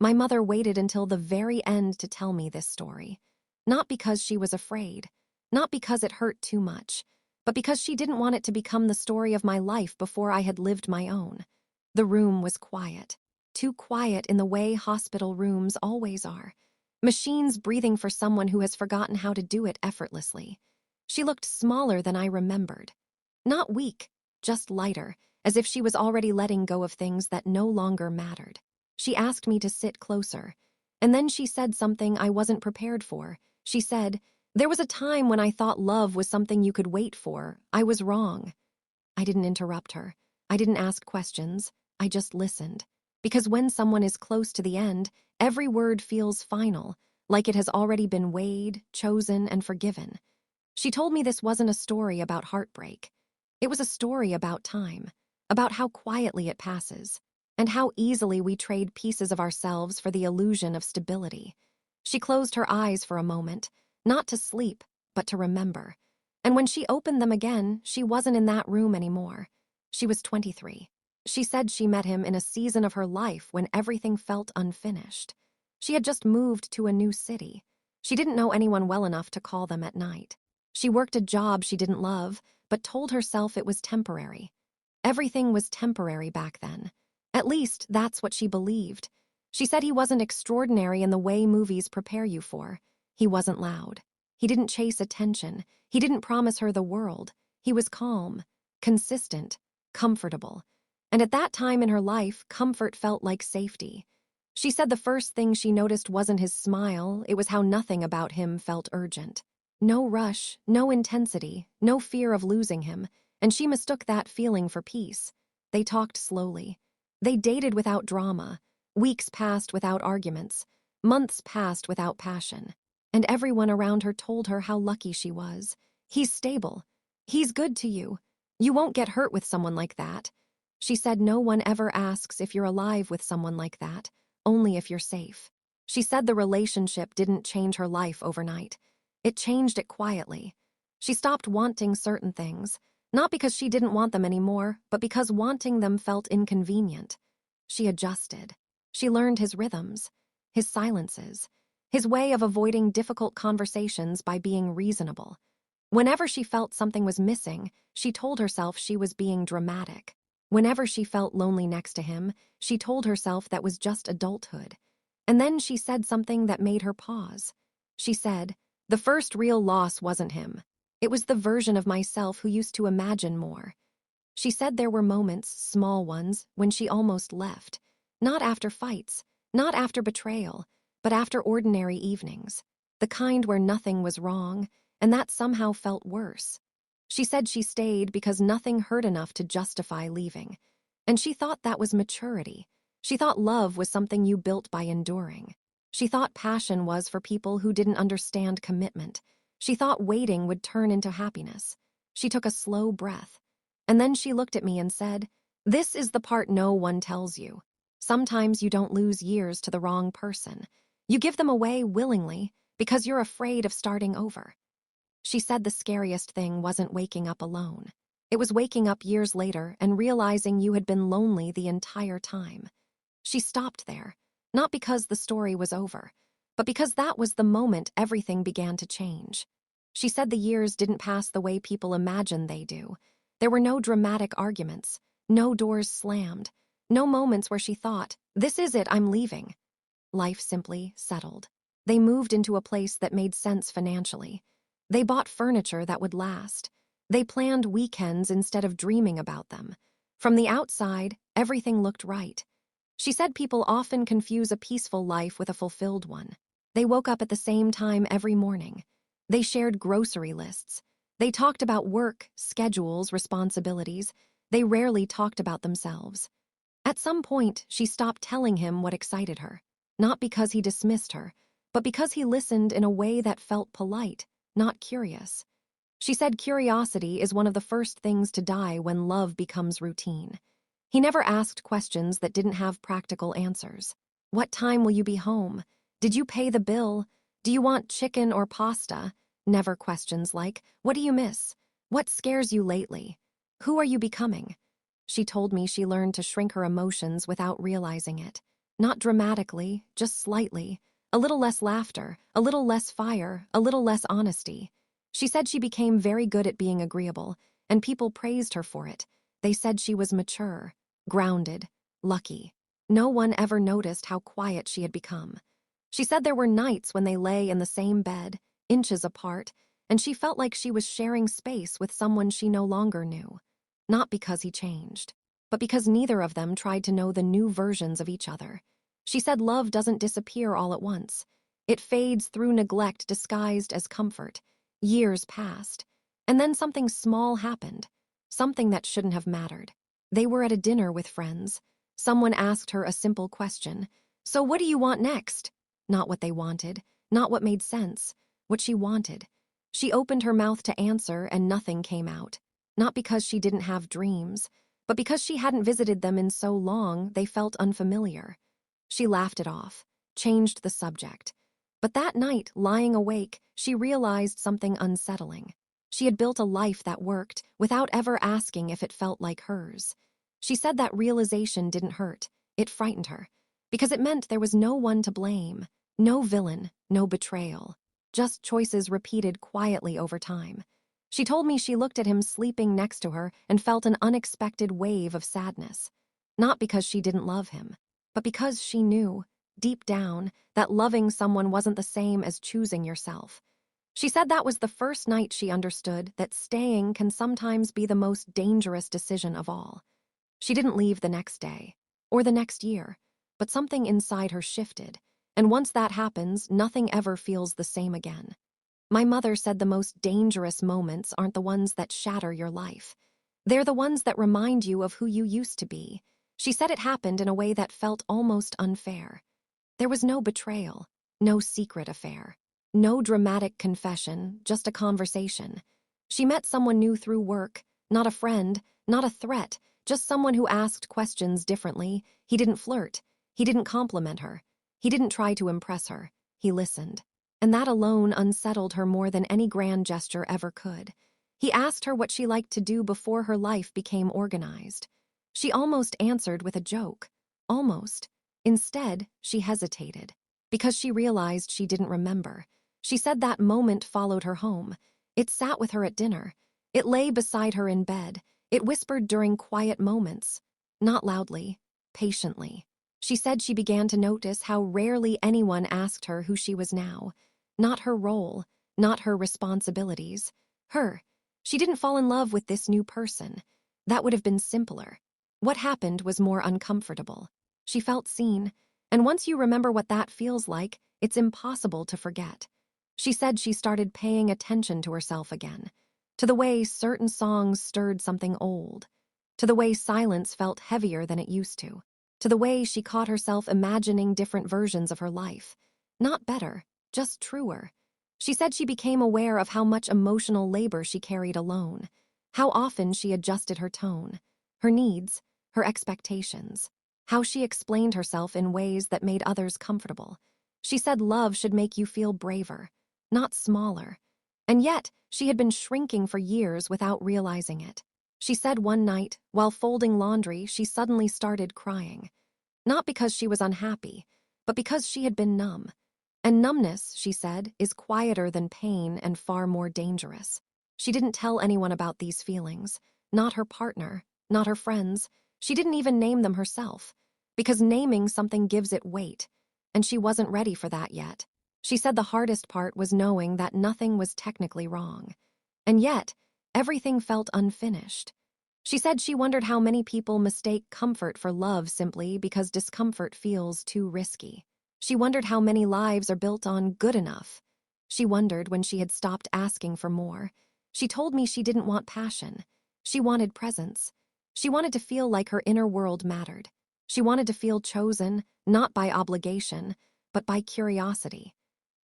My mother waited until the very end to tell me this story. Not because she was afraid, not because it hurt too much, but because she didn't want it to become the story of my life before I had lived my own. The room was quiet. Too quiet in the way hospital rooms always are. Machines breathing for someone who has forgotten how to do it effortlessly. She looked smaller than I remembered. Not weak, just lighter, as if she was already letting go of things that no longer mattered. She asked me to sit closer, and then she said something I wasn't prepared for. She said, "There was a time when I thought love was something you could wait for. I was wrong." I didn't interrupt her. I didn't ask questions. I just listened. Because when someone is close to the end, every word feels final, like it has already been weighed, chosen, and forgiven. She told me this wasn't a story about heartbreak. It was a story about time, about how quietly it passes, and how easily we trade pieces of ourselves for the illusion of stability. She closed her eyes for a moment, not to sleep, but to remember. And when she opened them again, she wasn't in that room anymore. She was 23. She said she met him in a season of her life when everything felt unfinished. She had just moved to a new city. She didn't know anyone well enough to call them at night. She worked a job she didn't love, but told herself it was temporary. Everything was temporary back then. At least, that's what she believed. She said he wasn't extraordinary in the way movies prepare you for. He wasn't loud. He didn't chase attention. He didn't promise her the world. He was calm, consistent, comfortable. And at that time in her life, comfort felt like safety. She said the first thing she noticed wasn't his smile, it was how nothing about him felt urgent. No rush, no intensity, no fear of losing him, and she mistook that feeling for peace. They talked slowly. They dated without drama. Weeks passed without arguments. Months passed without passion. And everyone around her told her how lucky she was. He's stable. He's good to you. You won't get hurt with someone like that. She said no one ever asks if you're alive with someone like that, only if you're safe. She said the relationship didn't change her life overnight. It changed it quietly. She stopped wanting certain things, not because she didn't want them anymore, but because wanting them felt inconvenient. She adjusted. She learned his rhythms, his silences, his way of avoiding difficult conversations by being reasonable. Whenever she felt something was missing, she told herself she was being dramatic. Whenever she felt lonely next to him, she told herself that was just adulthood. And then she said something that made her pause. She said, "The first real loss wasn't him. It was the version of myself who used to imagine more." She said there were moments, small ones, when she almost left. Not after fights, not after betrayal, but after ordinary evenings. The kind where nothing was wrong, and that somehow felt worse. She said she stayed because nothing hurt enough to justify leaving. And she thought that was maturity. She thought love was something you built by enduring. She thought passion was for people who didn't understand commitment. She thought waiting would turn into happiness. She took a slow breath. And then she looked at me and said, "This is the part no one tells you. Sometimes you don't lose years to the wrong person. You give them away willingly because you're afraid of starting over." She said the scariest thing wasn't waking up alone. It was waking up years later and realizing you had been lonely the entire time. She stopped there, not because the story was over, but because that was the moment everything began to change. She said the years didn't pass the way people imagine they do. There were no dramatic arguments, no doors slammed, no moments where she thought, "This is it, I'm leaving." Life simply settled. They moved into a place that made sense financially. They bought furniture that would last. They planned weekends instead of dreaming about them. From the outside, everything looked right. She said people often confuse a peaceful life with a fulfilled one. They woke up at the same time every morning. They shared grocery lists. They talked about work, schedules, responsibilities. They rarely talked about themselves. At some point, she stopped telling him what excited her. Not because he dismissed her, but because he listened in a way that felt polite, not curious. She said curiosity is one of the first things to die when love becomes routine. He never asked questions that didn't have practical answers. What time will you be home? Did you pay the bill? Do you want chicken or pasta? Never questions like, what do you miss? What scares you lately? Who are you becoming? She told me she learned to shrink her emotions without realizing it. Not dramatically, just slightly. A little less laughter, a little less fire, a little less honesty. She said she became very good at being agreeable, and people praised her for it. They said she was mature, grounded, lucky. No one ever noticed how quiet she had become. She said there were nights when they lay in the same bed, inches apart, and she felt like she was sharing space with someone she no longer knew. Not because he changed, but because neither of them tried to know the new versions of each other. She said love doesn't disappear all at once. It fades through neglect disguised as comfort. Years passed, and then something small happened, something that shouldn't have mattered. They were at a dinner with friends. Someone asked her a simple question. "So what do you want next?" Not what they wanted, not what made sense, what she wanted. She opened her mouth to answer and nothing came out. Not because she didn't have dreams, but because she hadn't visited them in so long they felt unfamiliar. She laughed it off, changed the subject. But that night, lying awake, she realized something unsettling. She had built a life that worked without ever asking if it felt like hers. She said that realization didn't hurt. It frightened her, because it meant there was no one to blame, no villain, no betrayal, just choices repeated quietly over time. She told me she looked at him sleeping next to her and felt an unexpected wave of sadness. Not because she didn't love him, but because she knew, deep down, that loving someone wasn't the same as choosing yourself. She said that was the first night she understood that staying can sometimes be the most dangerous decision of all. She didn't leave the next day, or the next year, but something inside her shifted, and once that happens, nothing ever feels the same again. My mother said the most dangerous moments aren't the ones that shatter your life. They're the ones that remind you of who you used to be. She said it happened in a way that felt almost unfair. There was no betrayal, no secret affair, no dramatic confession, just a conversation. She met someone new through work, not a friend, not a threat, just someone who asked questions differently. He didn't flirt. He didn't compliment her. He didn't try to impress her. He listened. And that alone unsettled her more than any grand gesture ever could. He asked her what she liked to do before her life became organized. She almost answered with a joke. Almost. Instead, she hesitated, because she realized she didn't remember. She said that moment followed her home. It sat with her at dinner. It lay beside her in bed. It whispered during quiet moments. Not loudly, patiently. She said she began to notice how rarely anyone asked her who she was now. Not her role, not her responsibilities. Her. She didn't fall in love with this new person. That would have been simpler. What happened was more uncomfortable. She felt seen, and once you remember what that feels like, it's impossible to forget. She said she started paying attention to herself again, to the way certain songs stirred something old, to the way silence felt heavier than it used to the way she caught herself imagining different versions of her life. Not better, just truer. She said she became aware of how much emotional labor she carried alone, how often she adjusted her tone, her needs, her expectations, how she explained herself in ways that made others comfortable. She said love should make you feel braver, not smaller. And yet, she had been shrinking for years without realizing it. She said one night, while folding laundry, she suddenly started crying. Not because she was unhappy, but because she had been numb. And numbness, she said, is quieter than pain and far more dangerous. She didn't tell anyone about these feelings, not her partner, not her friends. She didn't even name them herself, because naming something gives it weight, and she wasn't ready for that yet. She said the hardest part was knowing that nothing was technically wrong. And yet, everything felt unfinished. She said she wondered how many people mistake comfort for love simply because discomfort feels too risky. She wondered how many lives are built on good enough. She wondered when she had stopped asking for more. She told me she didn't want passion. She wanted presence. She wanted to feel like her inner world mattered. She wanted to feel chosen, not by obligation, but by curiosity.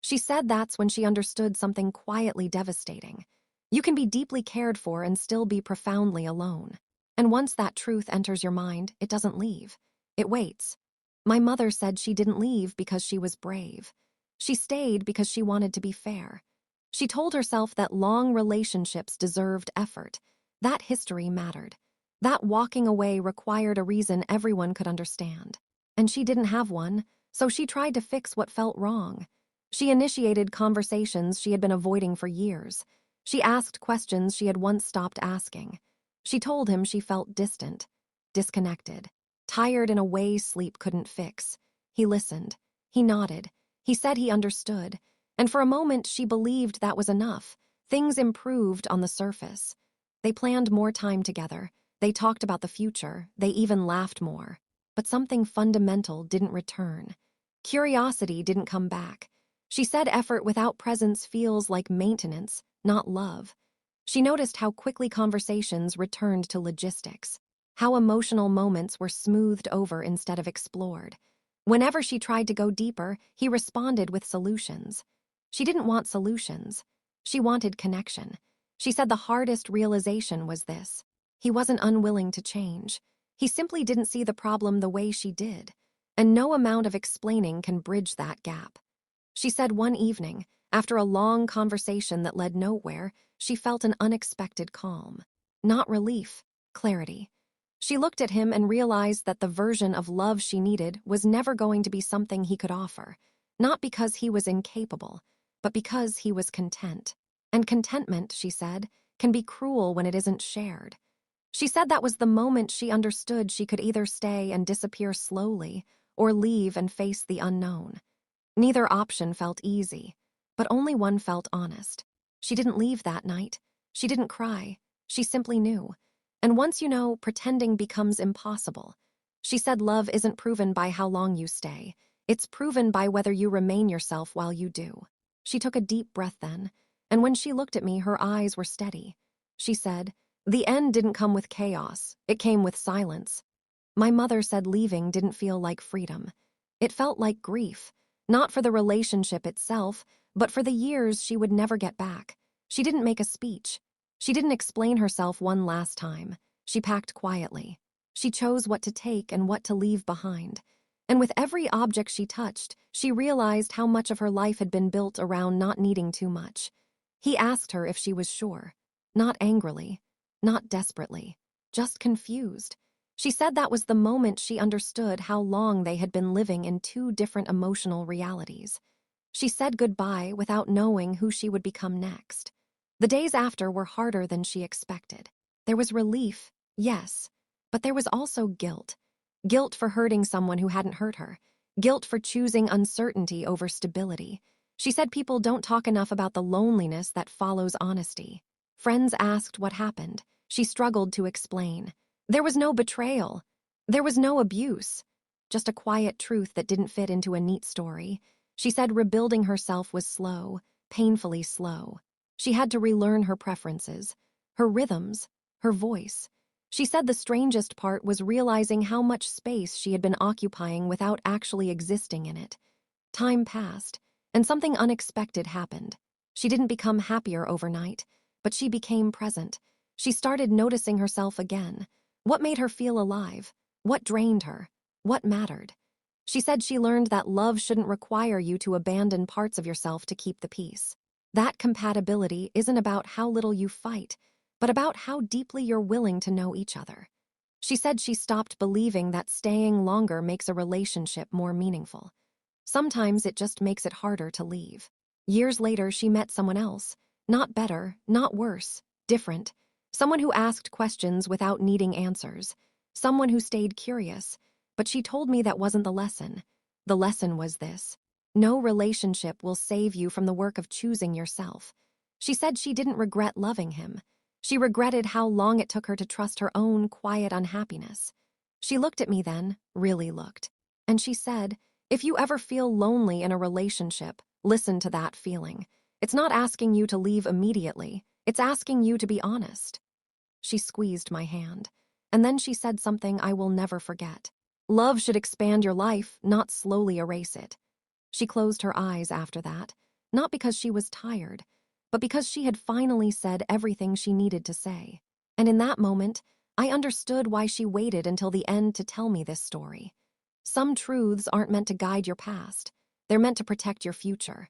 She said that's when she understood something quietly devastating. You can be deeply cared for and still be profoundly alone. And once that truth enters your mind, it doesn't leave. It waits. My mother said she didn't leave because she was brave. She stayed because she wanted to be fair. She told herself that long relationships deserved effort. That history mattered. That walking away required a reason everyone could understand. And she didn't have one, so she tried to fix what felt wrong. She initiated conversations she had been avoiding for years. She asked questions she had once stopped asking. She told him she felt distant, disconnected, tired in a way sleep couldn't fix. He listened. He nodded. He said he understood. And for a moment, she believed that was enough. Things improved on the surface. They planned more time together. They talked about the future. They even laughed more. But something fundamental didn't return. Curiosity didn't come back. She said effort without presence feels like maintenance, not love. She noticed how quickly conversations returned to logistics, how emotional moments were smoothed over instead of explored. Whenever she tried to go deeper, he responded with solutions. She didn't want solutions. She wanted connection. She said the hardest realization was this. He wasn't unwilling to change. He simply didn't see the problem the way she did. And no amount of explaining can bridge that gap. She said one evening, after a long conversation that led nowhere, she felt an unexpected calm. Not relief, clarity. She looked at him and realized that the version of love she needed was never going to be something he could offer, not because he was incapable, but because he was content. And contentment, she said, can be cruel when it isn't shared. She said that was the moment she understood she could either stay and disappear slowly or leave and face the unknown. Neither option felt easy, but only one felt honest. She didn't leave that night. She didn't cry. She simply knew. And once you know, pretending becomes impossible. She said love isn't proven by how long you stay. It's proven by whether you remain yourself while you do. She took a deep breath then, and when she looked at me, her eyes were steady. She said, "The end didn't come with chaos. It came with silence." My mother said leaving didn't feel like freedom. It felt like grief. Not for the relationship itself, but for the years she would never get back. She didn't make a speech. She didn't explain herself one last time. She packed quietly. She chose what to take and what to leave behind. And with every object she touched, she realized how much of her life had been built around not needing too much. He asked her if she was sure. Not angrily, not desperately, just confused. She said that was the moment she understood how long they had been living in two different emotional realities. She said goodbye without knowing who she would become next. The days after were harder than she expected. There was relief, yes, but there was also guilt. Guilt for hurting someone who hadn't hurt her. Guilt for choosing uncertainty over stability. She said people don't talk enough about the loneliness that follows honesty. Friends asked what happened. She struggled to explain. There was no betrayal. There was no abuse. Just a quiet truth that didn't fit into a neat story. She said rebuilding herself was slow, painfully slow. She had to relearn her preferences, her rhythms, her voice. She said the strangest part was realizing how much space she had been occupying without actually existing in it. Time passed, and something unexpected happened. She didn't become happier overnight, but she became present. She started noticing herself again. What made her feel alive? What drained her? What mattered? She said she learned that love shouldn't require you to abandon parts of yourself to keep the peace. That compatibility isn't about how little you fight, but about how deeply you're willing to know each other. She said she stopped believing that staying longer makes a relationship more meaningful. Sometimes it just makes it harder to leave. Years later, she met someone else. Not better, not worse, different. Someone who asked questions without needing answers. Someone who stayed curious. But she told me that wasn't the lesson. The lesson was this. No relationship will save you from the work of choosing yourself. She said she didn't regret loving him. She regretted how long it took her to trust her own quiet unhappiness. She looked at me then, really looked. And she said, if you ever feel lonely in a relationship, listen to that feeling. It's not asking you to leave immediately. It's asking you to be honest. She squeezed my hand, and then she said something I will never forget. Love should expand your life, not slowly erase it. She closed her eyes after that, not because she was tired, but because she had finally said everything she needed to say. And in that moment, I understood why she waited until the end to tell me this story. Some truths aren't meant to guide your past. They're meant to protect your future.